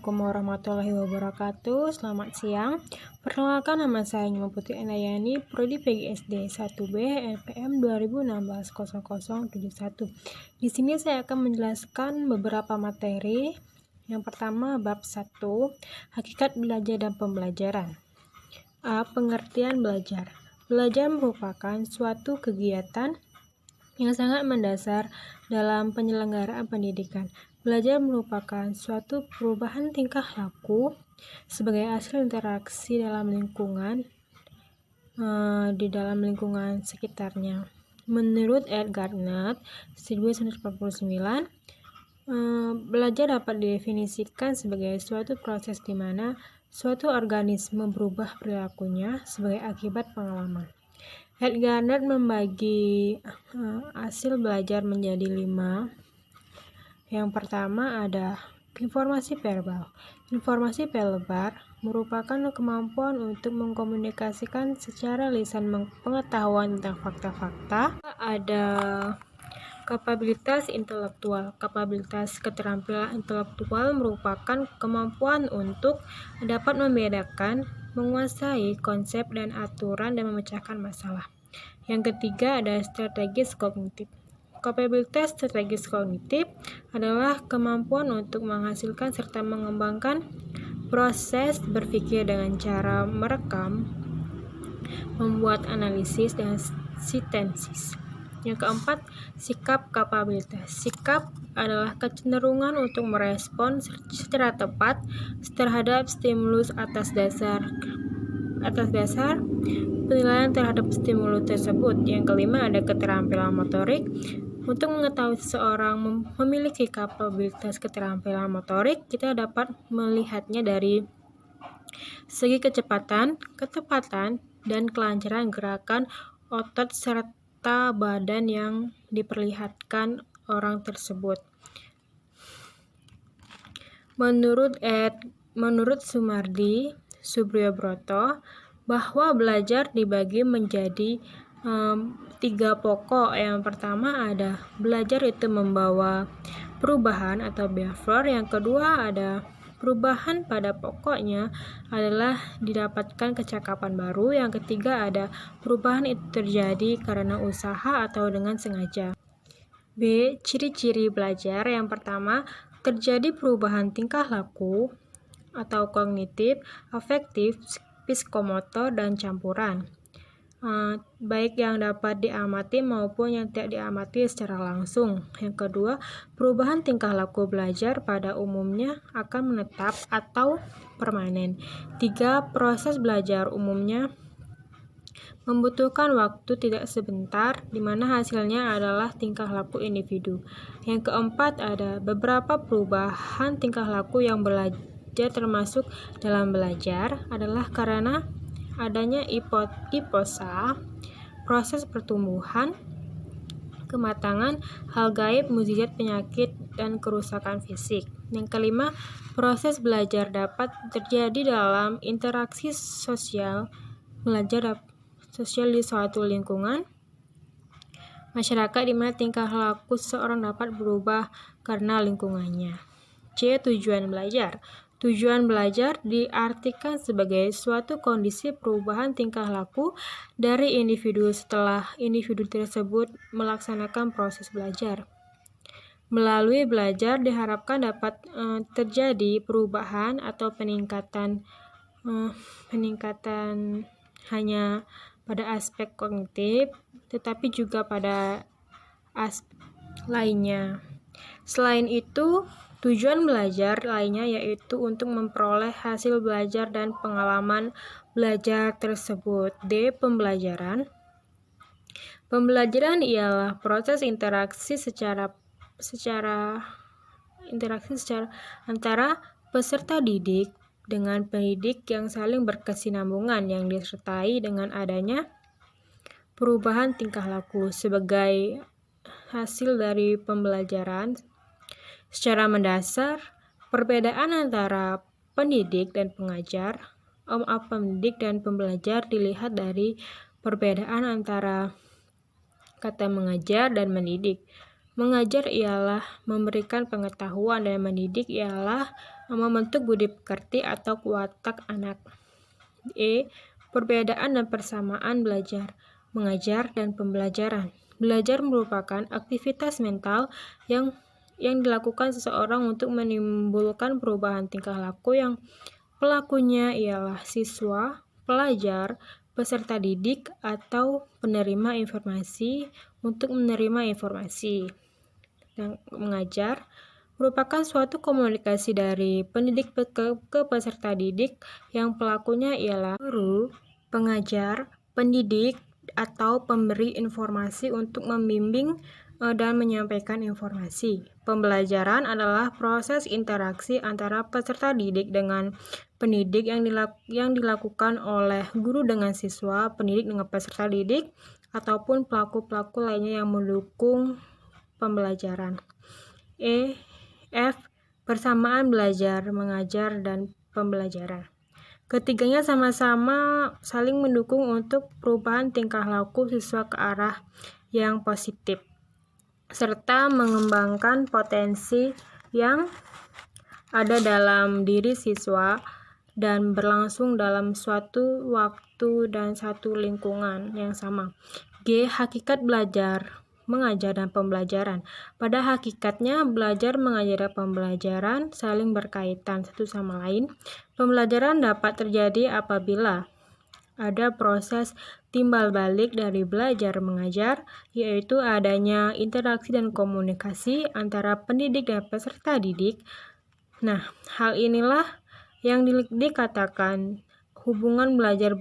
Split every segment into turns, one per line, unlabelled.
Assalamualaikum warahmatullahi wabarakatuh. Selamat siang. Perkenalkan, nama saya Nyuma Putri Endayani, Prodi PGSD 1B LPM 2016-0071. Di sini saya akan menjelaskan beberapa materi. Yang pertama, bab 1, hakikat belajar dan pembelajaran. A. Pengertian belajar. Belajar merupakan suatu kegiatan yang sangat mendasar dalam penyelenggaraan pendidikan. Belajar merupakan suatu perubahan tingkah laku sebagai hasil interaksi dalam lingkungan di dalam lingkungan sekitarnya. Menurut Ed Gardner 1949, belajar dapat didefinisikan sebagai suatu proses di mana suatu organisme berubah perilakunya sebagai akibat pengalaman. Ed Gardner membagi hasil belajar menjadi 5. Yang pertama ada informasi verbal. Informasi verbal merupakan kemampuan untuk mengkomunikasikan secara lisan pengetahuan tentang fakta-fakta. Ada kapabilitas intelektual. Kapabilitas keterampilan intelektual merupakan kemampuan untuk dapat membedakan, menguasai konsep dan aturan dan memecahkan masalah. Yang ketiga ada strategis kognitif. Kapabilitas strategis kognitif adalah kemampuan untuk menghasilkan serta mengembangkan proses berpikir dengan cara merekam, membuat analisis, dan sintesis. Yang keempat, sikap kapabilitas. Sikap adalah kecenderungan untuk merespon secara tepat terhadap stimulus atas dasar penilaian terhadap stimulus tersebut. Yang kelima ada keterampilan motorik. Untuk mengetahui seseorang memiliki kapabilitas keterampilan motorik, kita dapat melihatnya dari segi kecepatan, ketepatan, dan kelancaran gerakan otot serta badan yang diperlihatkan orang tersebut. Menurut Sumardi Subriyobroto, bahwa belajar dibagi menjadi 3 pokok. Yang pertama ada belajar itu membawa perubahan atau behavior. Yang kedua ada perubahan pada pokoknya adalah didapatkan kecakapan baru. Yang ketiga ada perubahan itu terjadi karena usaha atau dengan sengaja. B. Ciri-ciri belajar. Yang pertama, terjadi perubahan tingkah laku atau kognitif, afektif, psikomotor, dan campuran. Baik yang dapat diamati maupun yang tidak diamati secara langsung. Yang kedua, perubahan tingkah laku belajar pada umumnya akan menetap atau permanen. 3. Proses belajar umumnya membutuhkan waktu tidak sebentar, di mana hasilnya adalah tingkah laku individu. Yang keempat, ada beberapa perubahan tingkah laku yang belajar termasuk dalam belajar adalah karena adanya hiposa, proses pertumbuhan, kematangan, hal gaib, mukjizat, penyakit, dan kerusakan fisik. Yang kelima, proses belajar dapat terjadi dalam interaksi sosial, belajar sosial di suatu lingkungan masyarakat di mana tingkah laku seseorang dapat berubah karena lingkungannya. C. Tujuan belajar. Tujuan belajar diartikan sebagai suatu kondisi perubahan tingkah laku dari individu setelah individu tersebut melaksanakan proses belajar. Melalui belajar diharapkan dapat terjadi perubahan atau peningkatan hanya pada aspek kognitif, tetapi juga pada aspek lainnya. Selain itu, tujuan belajar lainnya yaitu untuk memperoleh hasil belajar dan pengalaman belajar tersebut. D. Pembelajaran. Pembelajaran ialah proses interaksi secara antara peserta didik dengan pendidik yang saling berkesinambungan yang disertai dengan adanya perubahan tingkah laku sebagai hasil dari pembelajaran. Secara mendasar, perbedaan antara pendidik dan pembelajar dilihat dari perbedaan antara kata mengajar dan mendidik. Mengajar ialah memberikan pengetahuan dan mendidik ialah membentuk budi pekerti atau watak anak. E. Perbedaan dan persamaan belajar, mengajar, dan pembelajaran. Belajar merupakan aktivitas mental yang dilakukan seseorang untuk menimbulkan perubahan tingkah laku yang pelakunya ialah siswa, pelajar, peserta didik, atau penerima informasi untuk menerima informasi. Dan mengajar merupakan suatu komunikasi dari pendidik ke peserta didik yang pelakunya ialah guru, pengajar, pendidik, atau pemberi informasi untuk membimbing dan menyampaikan informasi. Pembelajaran adalah proses interaksi antara peserta didik dengan pendidik yang dilakukan oleh guru dengan siswa, pendidik dengan peserta didik, ataupun pelaku-pelaku lainnya yang mendukung pembelajaran. F. Persamaan belajar, mengajar, dan pembelajaran. Ketiganya sama-sama saling mendukung untuk perubahan tingkah laku siswa ke arah yang positif, serta mengembangkan potensi yang ada dalam diri siswa dan berlangsung dalam suatu waktu dan satu lingkungan yang sama. G. Hakikat belajar, mengajar, dan pembelajaran. Pada hakikatnya, belajar, mengajar, dan pembelajaran saling berkaitan satu sama lain. Pembelajaran dapat terjadi apabila ada proses timbal balik dari belajar mengajar, yaitu adanya interaksi dan komunikasi antara pendidik dan peserta didik. Nah, hal inilah yang dikatakan hubungan belajar,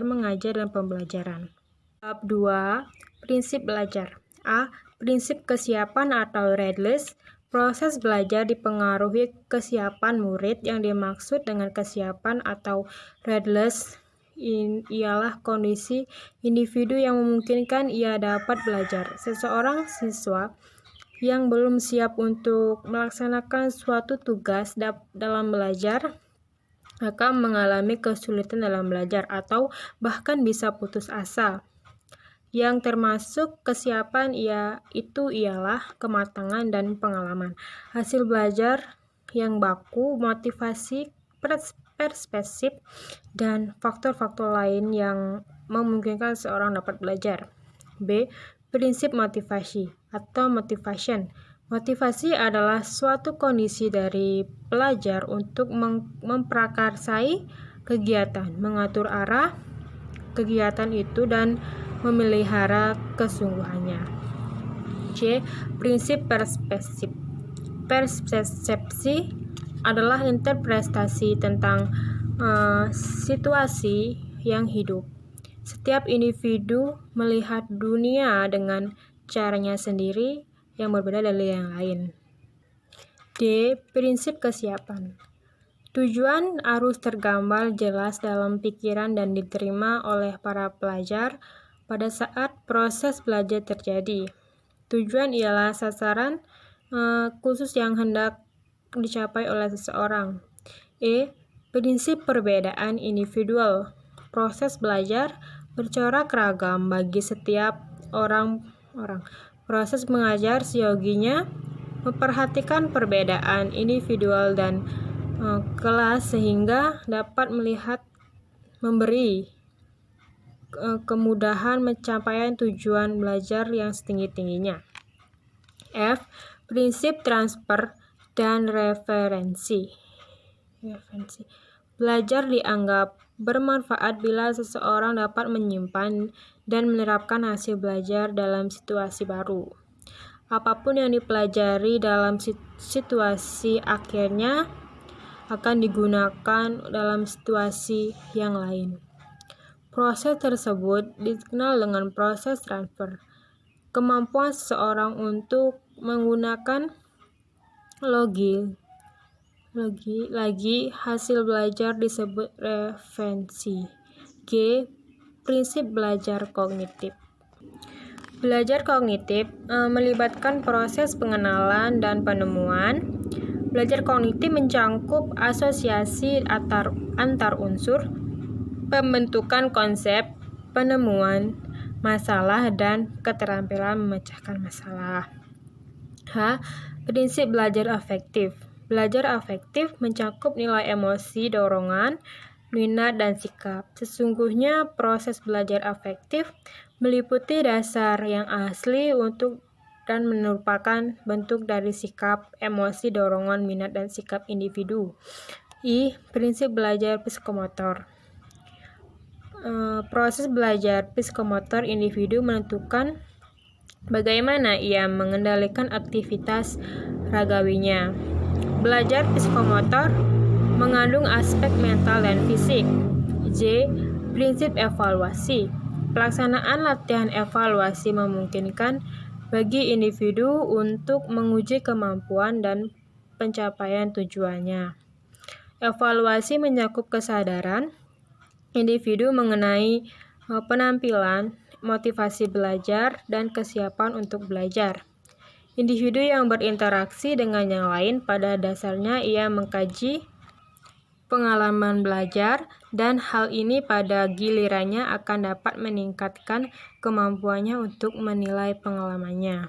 mengajar, dan pembelajaran. Bab 2. Prinsip belajar. A. Prinsip kesiapan atau readiness. Proses belajar dipengaruhi kesiapan murid. Yang dimaksud dengan kesiapan atau readiness ialah kondisi individu yang memungkinkan ia dapat belajar. Seseorang siswa yang belum siap untuk melaksanakan suatu tugas dalam belajar akan mengalami kesulitan dalam belajar atau bahkan bisa putus asa. Yang termasuk kesiapan ialah kematangan dan pengalaman. Hasil belajar yang baku, motivasi, perspektif, dan faktor-faktor lain yang memungkinkan seorang dapat belajar. B. Prinsip motivasi atau motivation. Motivasi adalah suatu kondisi dari pelajar untuk memprakarsai kegiatan, mengatur arah kegiatan itu, dan memelihara kesungguhannya. C. Prinsip persepsi. Persepsi adalah interpretasi tentang situasi yang hidup. Setiap individu melihat dunia dengan caranya sendiri yang berbeda dari yang lain. D. Prinsip kesiapan. Tujuan harus tergambar jelas dalam pikiran dan diterima oleh para pelajar pada saat proses belajar terjadi. Tujuan ialah sasaran khusus yang hendak dicapai oleh seseorang. E. Prinsip perbedaan individual. Proses belajar bercorak ragam bagi setiap orang. Proses mengajar seyoginya memperhatikan perbedaan individual dan kelas sehingga dapat memberi kemudahan pencapaian tujuan belajar yang setinggi-tingginya. F. Prinsip transfer dan referensi. Belajar dianggap bermanfaat bila seseorang dapat menyimpan dan menerapkan hasil belajar dalam situasi baru. Apapun yang dipelajari dalam situasi akhirnya akan digunakan dalam situasi yang lain. Proses tersebut dikenal dengan proses transfer. Kemampuan seseorang untuk menggunakan lagi hasil belajar disebut referensi. G. Prinsip belajar kognitif. Belajar kognitif melibatkan proses pengenalan dan penemuan. Belajar kognitif mencangkup asosiasi antar unsur, pembentukan konsep, penemuan masalah, dan keterampilan memecahkan masalah. H. Prinsip belajar afektif. Belajar afektif mencakup nilai emosi, dorongan, minat, dan sikap. Sesungguhnya proses belajar afektif meliputi dasar yang asli untuk dan merupakan bentuk dari sikap, emosi, dorongan, minat, dan sikap individu. Prinsip belajar psikomotor. Proses belajar psikomotor individu menentukan bagaimana ia mengendalikan aktivitas ragawinya. Belajar psikomotor mengandung aspek mental dan fisik. Prinsip evaluasi. Pelaksanaan latihan evaluasi memungkinkan bagi individu untuk menguji kemampuan dan pencapaian tujuannya. Evaluasi mencakup kesadaran individu mengenai penampilan, motivasi belajar, dan kesiapan untuk belajar. Individu yang berinteraksi dengan yang lain pada dasarnya ia mengkaji pengalaman belajar dan hal ini pada gilirannya akan dapat meningkatkan kemampuannya untuk menilai pengalamannya.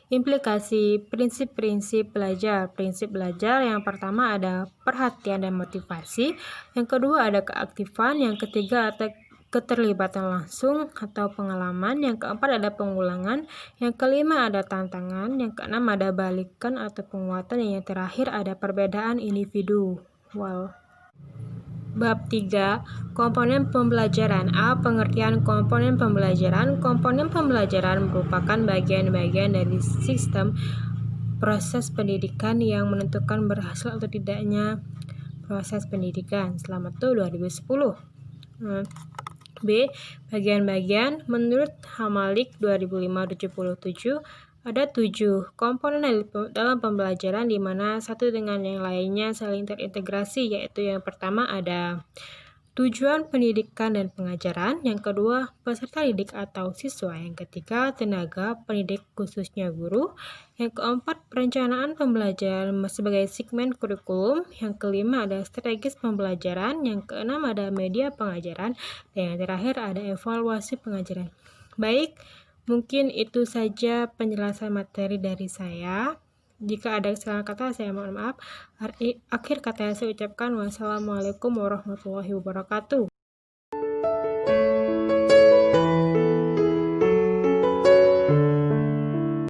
Implikasi prinsip-prinsip belajar. Prinsip belajar yang pertama ada perhatian dan motivasi, yang kedua ada keaktifan, yang ketiga ada keterlibatan langsung atau pengalaman, yang keempat ada pengulangan, yang kelima ada tantangan, yang keenam ada balikan atau penguatan, dan yang terakhir ada perbedaan individu. Bab 3. Komponen pembelajaran. Pengertian komponen pembelajaran. Komponen pembelajaran merupakan bagian-bagian dari sistem proses pendidikan yang menentukan berhasil atau tidaknya proses pendidikan. Selamat 2010. Bagian-bagian. Menurut Hamalik 2005-77 ada 7 komponen dalam pembelajaran di mana satu dengan yang lainnya saling terintegrasi, yaitu yang pertama ada tujuan pendidikan dan pengajaran, yang kedua peserta didik atau siswa, yang ketiga tenaga pendidik khususnya guru, yang keempat perencanaan pembelajaran sebagai segmen kurikulum, yang kelima ada strategis pembelajaran, yang keenam ada media pengajaran, dan yang terakhir ada evaluasi pengajaran. Baik, mungkin itu saja penjelasan materi dari saya. Jika ada kesalahan kata, saya mohon maaf. Akhir kata yang saya ucapkan, wassalamualaikum warahmatullahi wabarakatuh.